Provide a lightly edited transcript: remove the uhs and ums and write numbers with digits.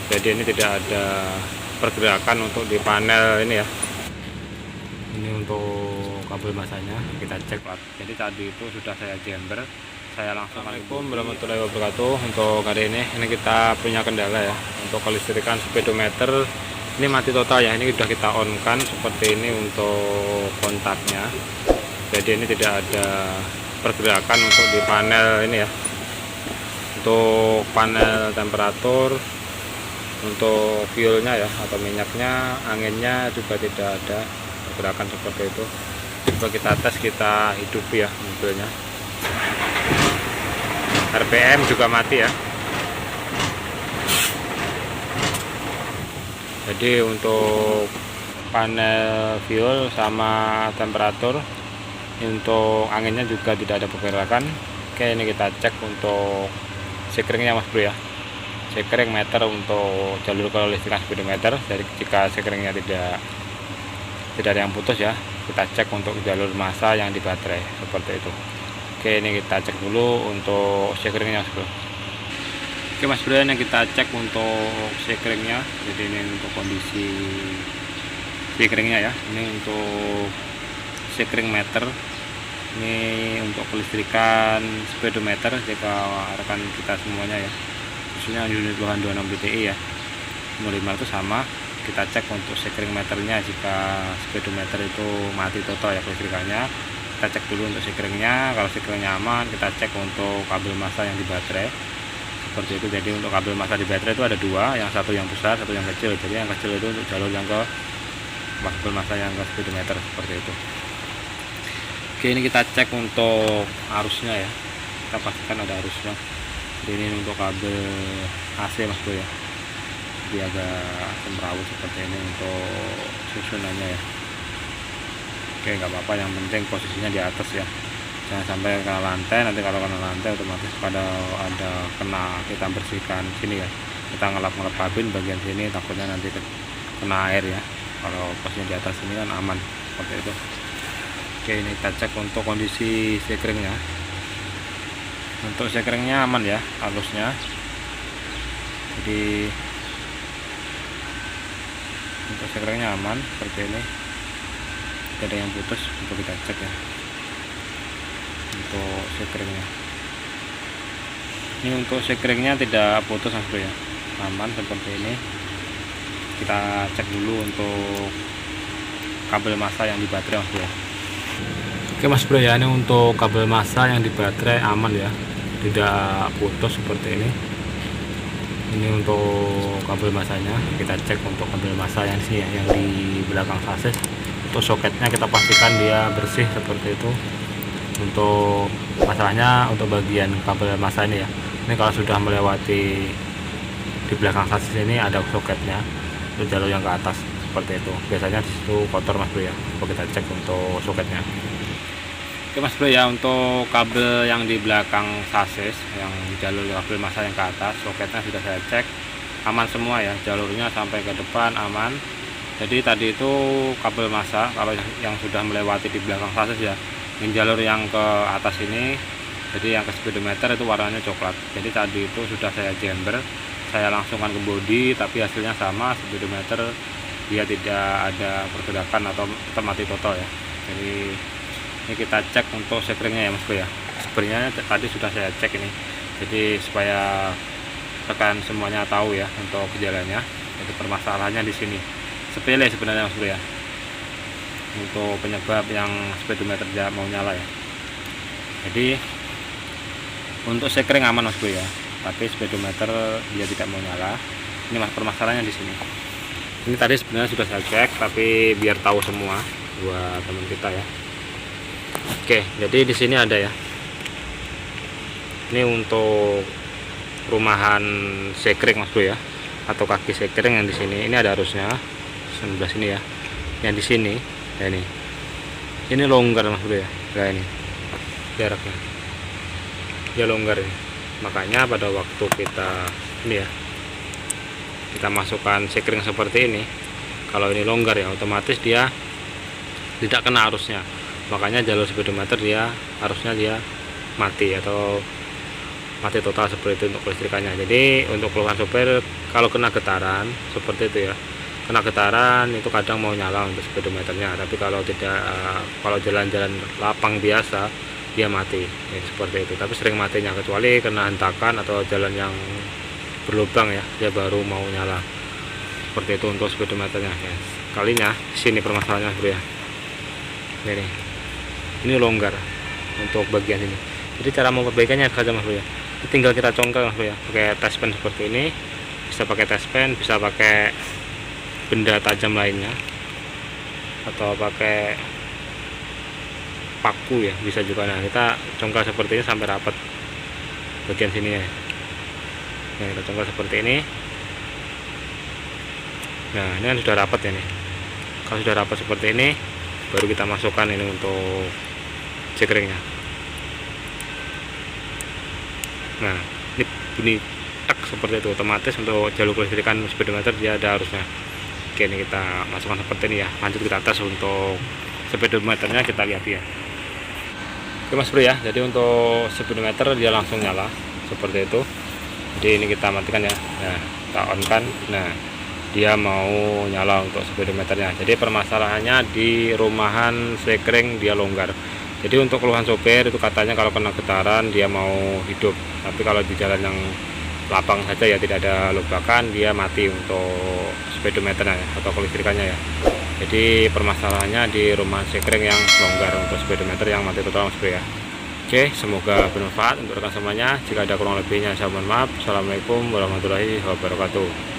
Jadi ini tidak ada pergerakan untuk di panel ini ya. Ini untuk kabel masanya kita cek Pak. Jadi tadi itu sudah saya jember, saya langsung. Assalamualaikum warahmatullahi wabarakatuh. Untuk hari ini kita punya kendala ya, untuk kelistrikan speedometer ini mati total ya. Ini sudah kita on kan seperti ini untuk kontaknya. Jadi ini tidak ada pergerakan untuk di panel ini ya, untuk panel temperatur, untuk fuelnya ya atau minyaknya, anginnya juga tidak ada pergerakan seperti itu. Coba kita tes, kita hidupi ya mobilnya. RPM juga mati ya. Jadi untuk panel fuel sama temperatur, untuk anginnya juga tidak ada pergerakan. Oke, ini kita cek untuk sekringnya Mas Bro ya. Sekring meter untuk jalur kelistrikan speedometer. Jadi jika sekringnya tidak ada yang putus ya, kita cek untuk jalur massa yang di baterai seperti itu. Oke, ini kita cek dulu untuk sekringnya Mas Bro. Oke Mas Bro, ini kita cek untuk sekringnya. Jadi ini untuk kondisi sekringnya ya. Ini untuk sekring meter, ini untuk kelistrikan speedometer jika rekan kita semuanya ya, khususnya unit bahan 26 BTI ya, 05 itu sama. Kita cek untuk sekring meternya, jika speedometer itu mati total ya kelistrikannya, kita cek dulu untuk sekringnya. Kalau sekringnya aman, kita cek untuk kabel massa yang di baterai seperti itu. Jadi untuk kabel massa di baterai itu ada dua, yang satu yang besar, satu yang kecil. Jadi yang kecil itu untuk jalur yang ke kabel massa yang ke speedometer seperti itu. Oke, ini kita cek untuk arusnya ya, kita pastikan ada arusnya. Jadi ini untuk kabel AC Mas Bro ya, jadi agak semrawut seperti ini untuk susunannya ya. Oke, nggak apa-apa, yang penting posisinya di atas ya, jangan sampai kena lantai. Nanti kalau kena lantai otomatis pada ada kena, kita bersihkan sini ya, kita ngelap kabin bagian sini, takutnya nanti kena air ya. Kalau posisinya di atas ini kan aman seperti itu. Oke, ini kita cek untuk kondisi sekringnya. Untuk sekringnya aman ya, halusnya. Jadi untuk sekringnya aman seperti ini, tidak ada yang putus. Untuk kita cek ya untuk sekringnya. Ini untuk sekringnya tidak putus Mas Bro ya, aman seperti ini. Kita cek dulu untuk kabel massa yang di baterai Mas Bro ya. Oke Mas Bro ya, ini untuk kabel massa yang di baterai aman ya, tidak putus seperti ini. Ini untuk kabel massanya, kita cek untuk kabel massa yang sini ya, yang di belakang sasis. Untuk soketnya kita pastikan dia bersih seperti itu. Untuk masalahnya untuk bagian kabel massa ini ya, ini kalau sudah melewati di belakang sasis ini ada soketnya, untuk jalur yang ke atas seperti itu. Biasanya di situ kotor Mas Bro ya. Coba kita cek untuk soketnya. Oke Mas Bro ya, untuk kabel yang di belakang sasis, yang di jalur kabel massa yang ke atas, soketnya sudah saya cek aman semua ya, jalurnya sampai ke depan aman. Jadi tadi itu kabel massa kalau yang sudah melewati di belakang sasis ya, yang jalur yang ke atas ini, jadi yang ke speedometer itu warnanya coklat. Jadi tadi itu sudah saya jember, saya langsungkan ke bodi, tapi hasilnya sama, speedometer dia tidak ada pergerakan atau mati total ya. Jadi ini kita cek untuk sekringnya ya Mas Bro ya. Sebenarnya tadi sudah saya cek ini, jadi supaya rekan semuanya tahu ya untuk gejalanya. Jadi permasalahannya di sini sepele sebenarnya Mas Bro ya, untuk penyebab yang speedometer tidak mau nyala ya. Jadi untuk sekring aman Mas Bro ya, tapi speedometer dia tidak mau nyala. Ini permasalahannya di sini. Ini tadi sebenarnya sudah saya cek, tapi biar tahu semua buat teman kita ya. Oke, jadi di sini ada ya. Ini untuk rumahan sekring Mas Bro ya, atau kaki sekring yang di sini. Ini ada arusnya sebelah sini ya. Yang di sini ya, ini longgar Mas Bro ya. Nah ini jaraknya, dia longgar ini. Makanya pada waktu kita ini ya, kita masukkan sekring seperti ini, kalau ini longgar ya, otomatis dia tidak kena arusnya. Makanya jalur speedometer dia harusnya dia mati atau mati total seperti itu untuk kelistrikannya. Jadi untuk keluhan sopir kalau kena getaran seperti itu ya, kena getaran itu kadang mau nyala untuk speedometernya, tapi kalau tidak, kalau jalan-jalan lapang biasa dia mati ya, seperti itu. Tapi sering matinya, kecuali kena hentakan atau jalan yang berlubang ya, dia baru mau nyala seperti itu untuk speedometernya ya. Kalinya sini permasalahannya bro ya, ini longgar untuk bagian ini. Jadi cara memperbaikannya saja mas bro ya, tinggal kita congkel mas bro ya, pakai test pen seperti ini. Bisa pakai test pen, bisa pakai benda tajam lainnya, atau pakai paku ya bisa juga. Nah kita congkel seperti ini sampai rapat bagian sini ya. Nah kita congkel seperti ini. Nah ini kan sudah rapat ya nih. Kalau sudah rapat seperti ini, baru kita masukkan ini untuk cekringnya. Nah ini bunyi tak seperti itu, otomatis untuk jalur kelistrikan speedometer dia ada arusnya. Oke, ini kita masukkan seperti ini ya. Lanjut kita tes untuk speedometernya, kita lihat ya. Oke mas bro ya, jadi untuk speedometer dia langsung nyala seperti itu. Jadi ini kita matikan ya. Nah kita on kan, nah dia mau nyala untuk speedometernya. Jadi permasalahannya di rumahan sekring dia longgar. Jadi untuk keluhan sopir itu katanya kalau kena getaran dia mau hidup, tapi kalau di jalan yang lapang saja ya, tidak ada lubakan, dia mati untuk speedometernya ya, atau kelistrikannya ya. Jadi permasalahannya di rumahan sekring yang longgar untuk speedometer yang mati total mas bro ya. Oke, semoga bermanfaat untuk rekan semuanya. Jika ada kurang lebihnya saya mohon maaf. Assalamualaikum warahmatullahi wabarakatuh.